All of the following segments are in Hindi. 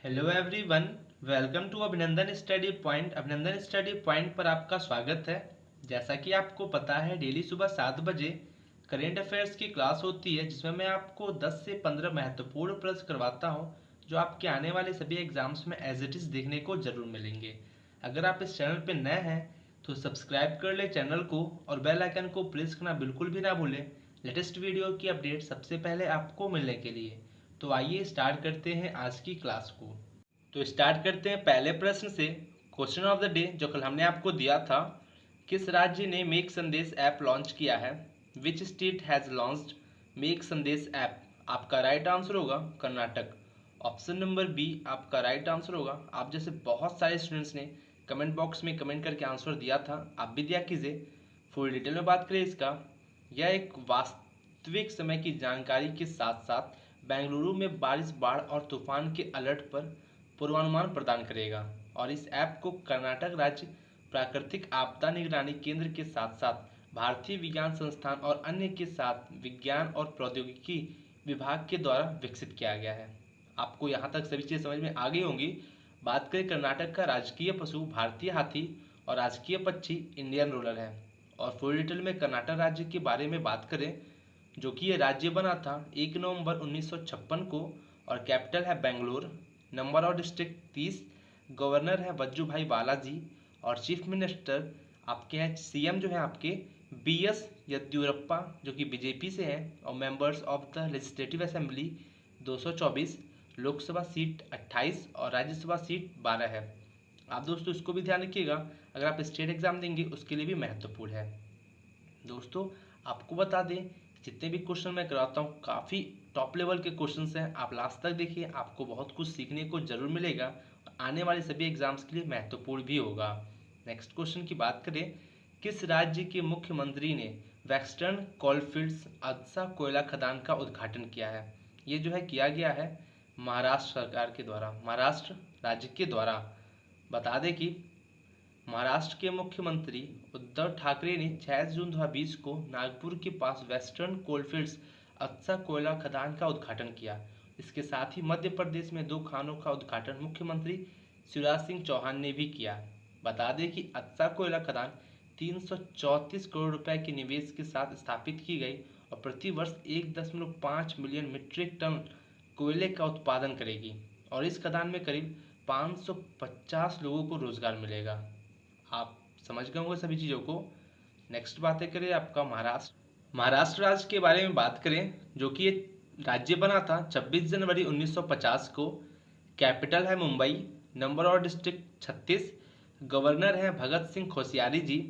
हेलो एवरीवन, वेलकम टू अभिनंदन स्टडी पॉइंट। अभिनंदन स्टडी पॉइंट पर आपका स्वागत है। जैसा कि आपको पता है, डेली सुबह 7 बजे करेंट अफेयर्स की क्लास होती है, जिसमें मैं आपको 10 से 15 महत्वपूर्ण प्रश्न करवाता हूं, जो आपके आने वाले सभी एग्जाम्स में एज इट इज़ देखने को जरूर मिलेंगे। अगर आप इस चैनल पर नए हैं तो सब्सक्राइब कर ले चैनल को और बेल आइकन को प्रेस करना बिल्कुल भी ना भूलें, लेटेस्ट वीडियो की अपडेट सबसे पहले आपको मिलने के लिए। तो आइए स्टार्ट करते हैं आज की क्लास को। तो स्टार्ट करते हैं पहले प्रश्न से। क्वेश्चन ऑफ द डे जो कल हमने आपको दिया था, किस राज्य ने मेक संदेश ऐप लॉन्च किया है? Which state has launched make संदेश ऐप? आपका राइट आंसर होगा कर्नाटक। ऑप्शन नंबर बी आपका राइट आंसर होगा। आप जैसे बहुत सारे स्टूडेंट्स ने कमेंट बॉक्स में कमेंट करके आंसर दिया था, आप भी दिया कीजिए। फुल डिटेल में बात करें इसका, यह एक वास्तविक समय की जानकारी के साथ साथ बेंगलुरु में बारिश, बाढ़ और तूफान के अलर्ट पर पूर्वानुमान प्रदान करेगा। और इस ऐप को कर्नाटक राज्य प्राकृतिक आपदा निगरानी केंद्र के साथ साथ भारतीय विज्ञान संस्थान और अन्य के साथ विज्ञान और प्रौद्योगिकी विभाग के द्वारा विकसित किया गया है। आपको यहाँ तक सभी चीज़ समझ में आ गई होंगी। बात करें कर्नाटक का राजकीय पशु भारतीय हाथी और राजकीय पक्षी इंडियन रूलर है। और फुल डिटेल में कर्नाटक राज्य के बारे में बात करें, जो कि ये राज्य बना था 1 नवंबर 1956 को और कैपिटल है Bengaluru. Number of district 30, governor है वज्जूभाई बालाजी और चीफ मिनिस्टर आपके हैं सीएम जो है आपके बीएस येदियुरप्पा, जो कि बीजेपी से हैं। और members of the legislative assembly 224, Lok Sabha seat 28 और राज्यसभा सीट 12 है। आप दोस्तों इसको भी ध्यान रखिएगा, अगर आप स्टेट एग्जाम देंगे उसके लिए भी महत्वपूर्ण है। दोस्तों आपको बता दें, जितने भी क्वेश्चन मैं कराता हूँ काफ़ी टॉप लेवल के क्वेश्चंस हैं। आप लास्ट तक देखिए, आपको बहुत कुछ सीखने को जरूर मिलेगा और आने वाले सभी एग्जाम्स के लिए महत्वपूर्ण भी होगा। नेक्स्ट क्वेश्चन की बात करें, किस राज्य के मुख्यमंत्री ने वेस्टर्न कोलफील्ड्स अदसा कोयला खदान का उद्घाटन किया है? ये जो है किया गया है महाराष्ट्र सरकार के द्वारा, महाराष्ट्र राज्य के द्वारा। बता दें कि महाराष्ट्र के मुख्यमंत्री उद्धव ठाकरे ने 6 जून 2020 को नागपुर के पास वेस्टर्न कोलफील्ड्स अदसा कोयला खदान का उद्घाटन किया। इसके साथ ही मध्य प्रदेश में 2 खानों का उद्घाटन मुख्यमंत्री शिवराज सिंह चौहान ने भी किया। बता दें कि अदसा कोयला खदान 334 करोड़ रुपए के निवेश के साथ स्थापित की गई और प्रति वर्ष 1.5 मिलियन मीट्रिक टन कोयले का उत्पादन करेगी और इस खदान में करीब 550 लोगों को रोजगार मिलेगा। आप समझ गए होंगे सभी चीज़ों को। नेक्स्ट बातें करें आपका महाराष्ट्र राज्य के बारे में बात करें, जो कि ये राज्य बना था 26 जनवरी 1950 को। कैपिटल है मुंबई। नंबर और डिस्ट्रिक्ट 36, गवर्नर हैं भगत सिंह कोश्यारी जी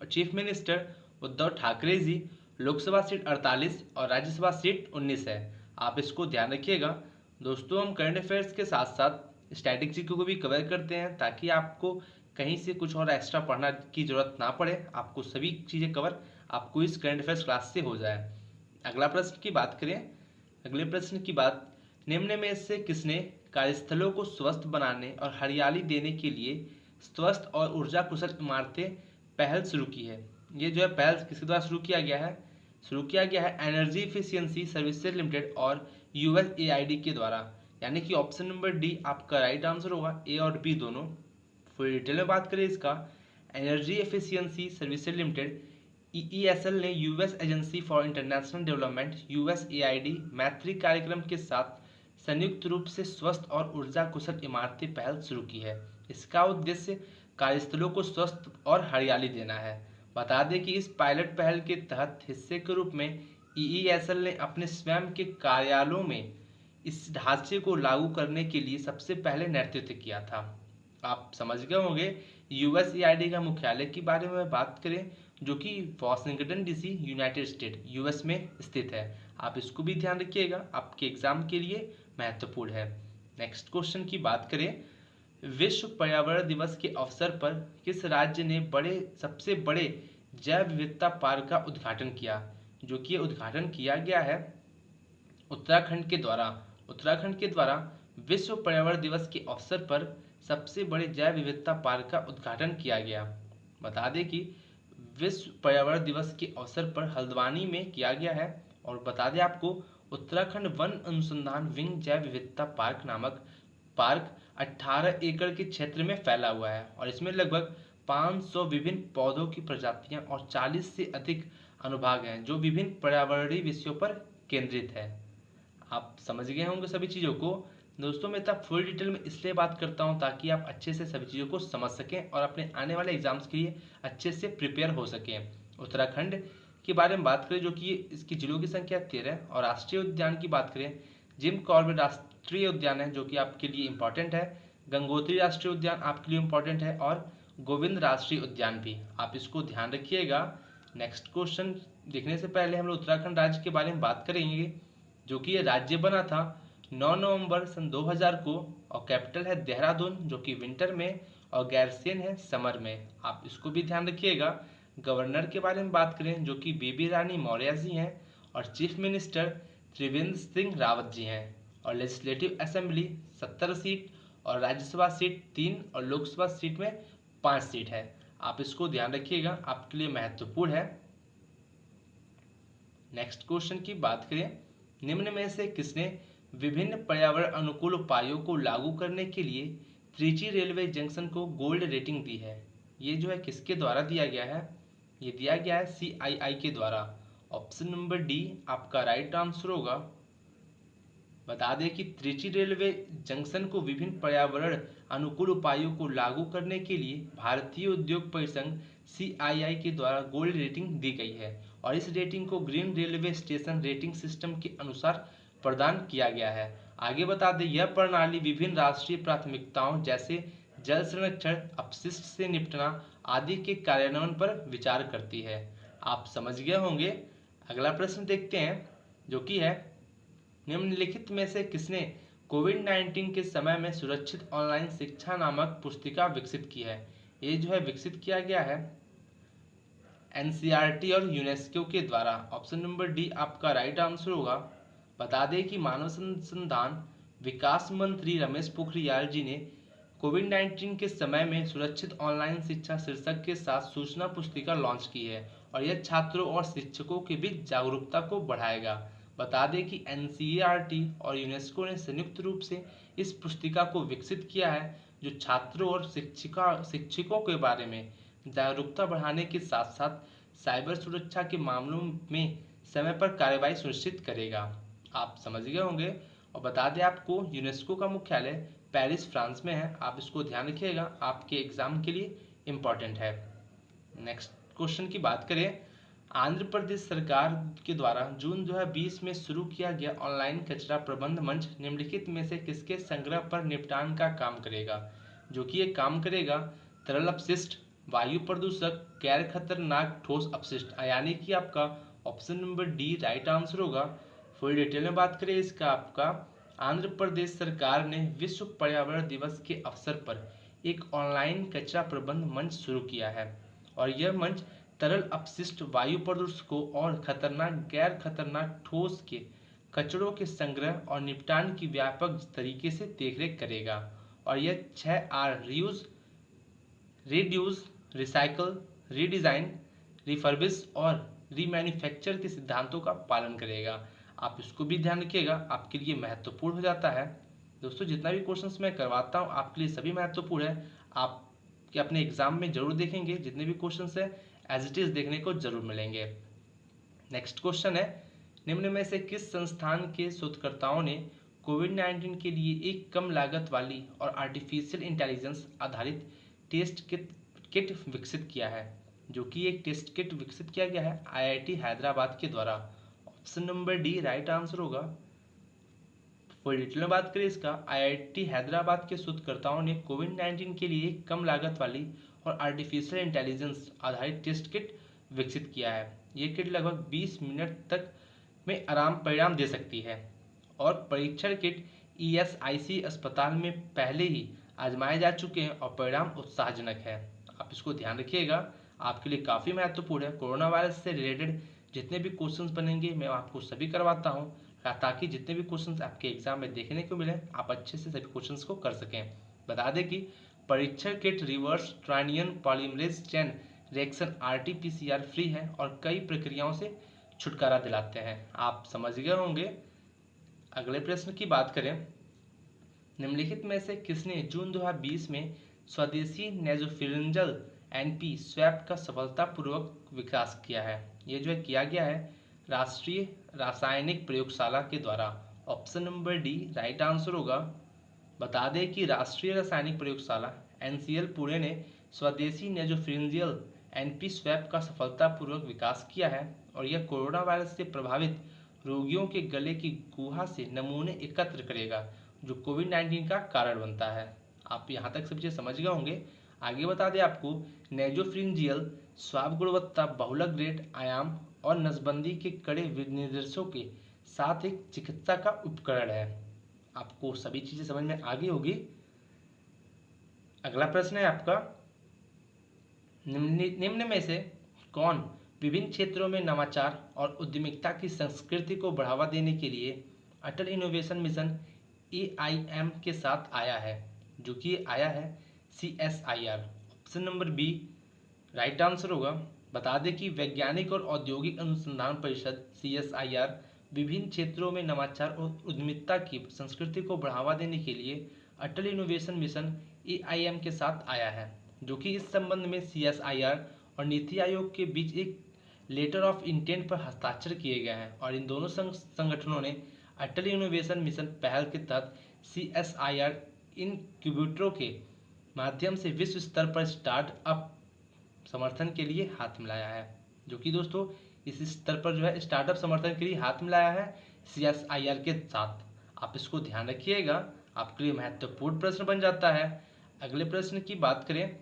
और chief minister Uddhav Thackeray ji. Lok Sabha seat 48 और राज्यसभा सीट 19 है। आप इसको ध्यान रखिएगा। दोस्तों हम करंट अफेयर्स के साथ साथ स्टैटिक को भी कवर करते हैं, ताकि आपको कहीं से कुछ और एक्स्ट्रा पढ़ना की जरूरत ना पड़े, आपको सभी चीज़ें कवर आपको इस करंट अफेयर्स क्लास से हो जाए। अगला प्रश्न की बात करें, अगले प्रश्न की बात, निम्न में से किसने कार्यस्थलों को स्वस्थ बनाने और हरियाली देने के लिए स्वस्थ और ऊर्जा कुशल इमारतें पहल शुरू की है? ये जो है पहल किसके द्वारा शुरू किया गया है? शुरू किया गया है एनर्जी इफिशियंसी सर्विसेज लिमिटेड और यूएसएआईडी के द्वारा। यानी कि ऑप्शन नंबर डी आपका राइट आंसर होगा, ए और बी दोनों। फुल डिटेल में बात करें इसका, energy efficiency services limited EESL ने US agency for international development USAID Maitri कार्यक्रम के साथ संयुक्त रूप से स्वस्थ और ऊर्जा कुशल इमारतें पहल शुरू की है। इसका उद्देश्य कार्यस्थलों को स्वस्थ और हरियाली देना है। बता दें कि इस पायलट पहल के तहत हिस्से के रूप में ईईएसएल ने अपने स्वयं के कार्यालयों में इस ढांचे को लागू करने के लिए सबसे पहले नेतृत्व किया था। आप समझ गए होंगे। यूएसएआईडी का मुख्यालय के बारे में बात करें, जो कि Washington DC United state US में स्थित है। आप इसको भी ध्यान रखिएगा, आपके एग्जाम के लिए महत्वपूर्ण है। नेक्स्ट क्वेश्चन की बात करें, विश्व पर्यावरण दिवस के अवसर पर किस राज्य ने सबसे बड़े जैव विविधता पार्क का उद्घाटन किया? जो कि उद्घाटन किया गया है उत्तराखंड के द्वारा। उत्तराखंड के द्वारा विश्व पर्यावरण दिवस के अवसर पर सबसे बड़े जैव विविधता पार्क का उद्घाटन किया गया। बता दें कि विश्व पर्यावरण दिवस के अवसर पर हल्द्वानी में किया गया है। और बता दें आपको, उत्तराखंड वन अनुसंधान विंग जैव विविधता पार्क नामक पार्क 18 एकड़ के क्षेत्र में फैला हुआ है और इसमें लगभग 500 विभिन्न पौधों की प्रजातियां और 40 से अधिक अनुभाग हैं जो विभिन्न पर्यावरणीय विषयों पर केंद्रित है। आप समझ गए होंगे सभी चीज़ों को। दोस्तों मैं इतना फुल डिटेल में इसलिए बात करता हूँ ताकि आप अच्छे से सभी चीज़ों को समझ सकें और अपने आने वाले एग्जाम्स के लिए अच्छे से प्रिपेयर हो सकें। उत्तराखंड के बारे में बात करें जो कि इसकी जिलों की संख्या 13 और राष्ट्रीय उद्यान की बात करें, जिम कॉर्बेट राष्ट्रीय उद्यान है जो कि आपके लिए इंपॉर्टेंट है, गंगोत्री राष्ट्रीय उद्यान आपके लिए इंपॉर्टेंट है और गोविंद राष्ट्रीय उद्यान भी, आप इसको ध्यान रखिएगा। नेक्स्ट क्वेश्चन देखने से पहले हम लोग उत्तराखंड राज्य के बारे में बात करेंगे जो कि ये राज्य बना था 9 नवंबर सन 2000 को और कैपिटल है देहरादून जो कि विंटर में और गैरसेन है समर में, आप इसको भी ध्यान रखिएगा। गवर्नर के बारे में बात करें जो कि बेबी रानी मौर्य जी हैं और चीफ मिनिस्टर त्रिवेंद्र सिंह रावत जी हैं और लेजिस्लेटिव असेंबली 70 सीट और राज्यसभा सीट 3 और लोकसभा सीट में 5 सीट है, आप इसको ध्यान रखिएगा, आपके लिए महत्वपूर्ण है। नेक्स्ट क्वेश्चन की बात करें, निम्न में से किसने विभिन्न पर्यावरण अनुकूल उपायों को लागू करने के लिए त्रिची रेलवे जंक्शन को गोल्ड रेटिंग दी है? ये जो है किसके द्वारा दिया गया है? ये दिया गया है CII के द्वारा। ऑप्शन नंबर डी आपका राइट आंसर होगा। बता दें कि त्रिची रेलवे जंक्शन को विभिन्न पर्यावरण अनुकूल उपायों को लागू करने के लिए भारतीय उद्योग परिसंघ CII के द्वारा गोल्ड रेटिंग दी गई है और इस रेटिंग को green railway station rating system के अनुसार प्रदान किया गया है। आगे बता दें यह प्रणाली विभिन्न राष्ट्रीय प्राथमिकताओं जैसे जल संरक्षण, अपशिष्ट से निपटना आदि के कार्यान्वयन पर विचार करती है, आप समझ गए होंगे। अगला प्रश्न देखते हैं जो कि है, निम्नलिखित में से किसने कोविड-19 के समय में सुरक्षित ऑनलाइन शिक्षा नामक पुस्तिका विकसित की है? ये जो है विकसित किया गया है NCERT और यूनेस्को के द्वारा। ऑप्शन नंबर डी आपका राइट आंसर होगा। बता दें कि मानव संसाधन विकास मंत्री रमेश पोखरियाल जी ने कोविड-19 के समय में सुरक्षित ऑनलाइन शिक्षा शीर्षक के साथ सूचना पुस्तिका लॉन्च की है और यह छात्रों और शिक्षकों के बीच जागरूकता को बढ़ाएगा। बता दें कि NCERT और यूनेस्को ने संयुक्त रूप से इस पुस्तिका को विकसित किया है जो छात्रों और शिक्षकों के बारे में जागरूकता बढ़ाने के साथ साथ साइबर सुरक्षा के मामलों में समय पर कार्रवाई सुनिश्चित करेगा, आप समझ गए होंगे। और बता दें आपको यूनेस्को का मुख्यालय पेरिस फ्रांस में है, आप इसको ध्यान रखिएगा, आपके एग्जाम के लिए इम्पॉर्टेंट है। नेक्स्ट क्वेश्चन की बात करें, आंध्र प्रदेश सरकार के द्वारा जून 2020 में शुरू किया गया ऑनलाइन कचरा प्रबंध मंच निम्नलिखित में से किसके संग्रह पर निपटान का काम करेगा? जो कि ये काम करेगा तरल अपशिष्ट, वायु प्रदूषक, गैर खतरनाक ठोस अपशिष्ट, यानी कि आपका option number D right answer होगा। फुल डिटेल में बात करें इसका, आपका आंध्र प्रदेश सरकार ने विश्व पर्यावरण दिवस के अवसर पर एक ऑनलाइन कचरा प्रबंध मंच शुरू किया है और यह मंच तरल अपशिष्ट, वायु प्रदूषकों और खतरनाक गैर खतरनाक ठोस के कचरों के संग्रह और निपटान की व्यापक तरीके से देखरेख करेगा और यह 6R reuse, reduce, recycle, redesign, refurbish और रीमैन्युफैक्चर के सिद्धांतों का पालन करेगा, आप इसको भी ध्यान रखिएगा, आपके लिए महत्वपूर्ण हो जाता है। दोस्तों जितना भी क्वेश्चंस मैं करवाता हूँ आपके लिए सभी महत्वपूर्ण है, आप कि अपने एग्जाम में जरूर देखेंगे, जितने भी क्वेश्चंस है एज इट इज देखने को जरूर मिलेंगे। नेक्स्ट क्वेश्चन है, निम्न में से किस संस्थान के शोधकर्ताओं ने कोविड-19 के लिए एक कम लागत वाली और आर्टिफिशियल इंटेलिजेंस आधारित टेस्ट किट विकसित किया है? जो कि एक टेस्ट किट विकसित किया गया है IIT हैदराबाद के द्वारा। Option number D right answer होगा। फुल डिटेल में बात करें इसका, IIT हैदराबाद के शोधकर्ताओं ने कोविड-19 के लिए कम लागत वाली और आर्टिफिशियल इंटेलिजेंस आधारित टेस्ट किट विकसित किया है। ये किट लगभग 20 मिनट तक में आराम परिणाम दे सकती है और परीक्षण किट ESIC अस्पताल में पहले ही आजमाए जा चुके हैं और परिणाम उत्साहजनक है, आप इसको ध्यान रखिएगा, आपके लिए काफ़ी महत्वपूर्ण है। कोरोना वायरस से रिलेटेड जितने भी क्वेश्चंस बनेंगे मैं आपको सभी करवाता हूँ ताकि जितने भी क्वेश्चंस आपके एग्जाम में देखने को मिले आप अच्छे से सभी क्वेश्चंस को कर सकें। बता दें कि परीक्षण किट रिवर्स ट्रायनियन polymerase chain reaction RT-PCR free है और कई प्रक्रियाओं से छुटकारा दिलाते हैं, आप समझ गए होंगे। अगले प्रश्न की बात करें, निम्नलिखित में से किसने जून 2020 में स्वदेशी नेसोफिरिंजल एनपी स्वैप का सफलतापूर्वक विकास किया है? ये जो है किया गया है राष्ट्रीय रासायनिक प्रयोगशाला के द्वारा। Option number D right answer होगा। बता दें कि राष्ट्रीय रासायनिक प्रयोगशाला एनसीएल पुणे ने स्वदेशी नेसोफिरिंजियल एनपी स्वैप का सफलतापूर्वक विकास किया है और यह कोरोना वायरस से प्रभावित रोगियों के गले की गुहा से नमूने एकत्र करेगा जो कोविड-19 का कारण बनता है। आप यहाँ तक सब चीज़ समझ गए होंगे। आगे बता दें आपको, नेसोफिरिंजियल स्वाब गुणवत्ता बहुलक ग्रेड आयाम और नसबंदी के कड़े विनिर्देशों के साथ एक चिकित्सा का उपकरण है। आपको सभी चीजें समझ में आ गई होगी। अगला प्रश्न है आपका, निम्न में से कौन विभिन्न क्षेत्रों में नवाचार और उद्यमिता की संस्कृति को बढ़ावा देने के लिए अटल इनोवेशन मिशन AIM के साथ आया है? जो कि आया है CSIR। Option number B right answer होगा। बता दें कि वैज्ञानिक और औद्योगिक अनुसंधान परिषद CSIR विभिन्न क्षेत्रों में नवाचार और उद्यमिता की संस्कृति को बढ़ावा देने के लिए अटल इनोवेशन मिशन AIM के साथ आया है, जो कि इस संबंध में CSIR और नीति आयोग के बीच एक लेटर ऑफ इंटेंट पर हस्ताक्षर किए गए हैं और इन दोनों संगठनों ने अटल इनोवेशन मिशन पहल के तहत CSIR इनक्यूबेटरों के माध्यम से विश्व स्तर पर स्टार्टअप समर्थन के लिए हाथ मिलाया है। जो कि दोस्तों इस स्तर पर जो है स्टार्टअप समर्थन के लिए हाथ मिलाया है CSIR के साथ। आप इसको ध्यान रखिएगा, आपके लिए महत्वपूर्ण प्रश्न बन जाता है। अगले प्रश्न की बात करें,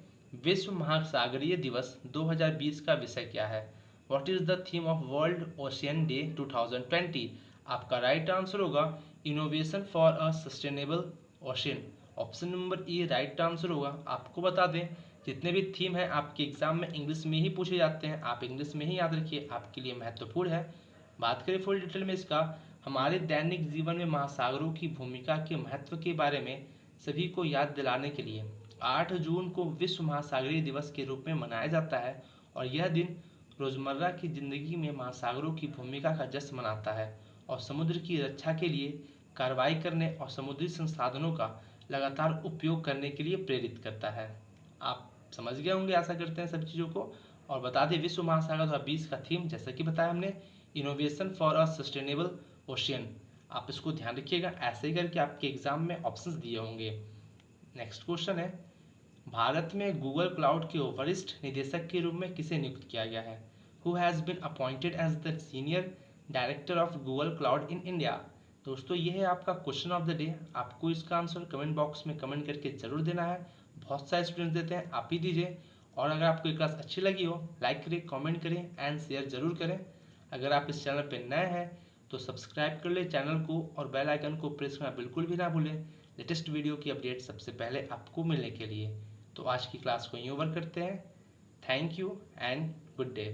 विश्व महासागरीय दिवस 2020 का विषय क्या है? What is the theme of world ocean day 2020? आपका राइट आंसर होगा innovation for a sustainable ocean. Option number E right answer होगा। आपको बता दें जितने भी थीम हैं आपके एग्जाम में इंग्लिश में ही पूछे जाते हैं, आप इंग्लिश में ही याद रखिए, आपके लिए महत्वपूर्ण है। बात करें फुल डिटेल में इसका, हमारे दैनिक जीवन में महासागरों की भूमिका के महत्व के बारे में सभी को याद दिलाने के लिए 8 जून को विश्व महासागरीय दिवस के रूप में मनाया जाता है और यह दिन रोजमर्रा की जिंदगी में महासागरों की भूमिका का जश्न मनाता है और समुद्र की रक्षा के लिए कार्रवाई करने और समुद्री संसाधनों का लगातार उपयोग करने के लिए प्रेरित करता है। आप समझ गए होंगे, आशा करते हैं सब चीज़ों को। और बता दें विश्व महासागर 2020 का थीम जैसा कि बताया हमने innovation for a sustainable ocean. आप इसको ध्यान रखिएगा, ऐसे ही करके आपके एग्जाम में ऑप्शंस दिए होंगे। नेक्स्ट क्वेश्चन है, भारत में गूगल क्लाउड के वरिष्ठ निदेशक के रूप में किसे नियुक्त किया गया है? Who has been appointed as the senior director of Google cloud in India? दोस्तों ये है आपका क्वेश्चन ऑफ द डे। आपको इसका आंसर कमेंट बॉक्स में कमेंट करके जरूर देना है। बहुत सारे स्टूडेंट्स देते हैं, आप ही दीजिए। और अगर आपको ये क्लास अच्छी लगी हो लाइक करें, कमेंट करें एंड शेयर जरूर करें। अगर आप इस चैनल पर नए हैं तो सब्सक्राइब कर ले चैनल को और बेल आइकन को प्रेस करना बिल्कुल भी ना भूलें लेटेस्ट वीडियो की अपडेट सबसे पहले आपको मिलने के लिए। तो आज की क्लास को यूँ ओवर करते हैं। Thank you and good day.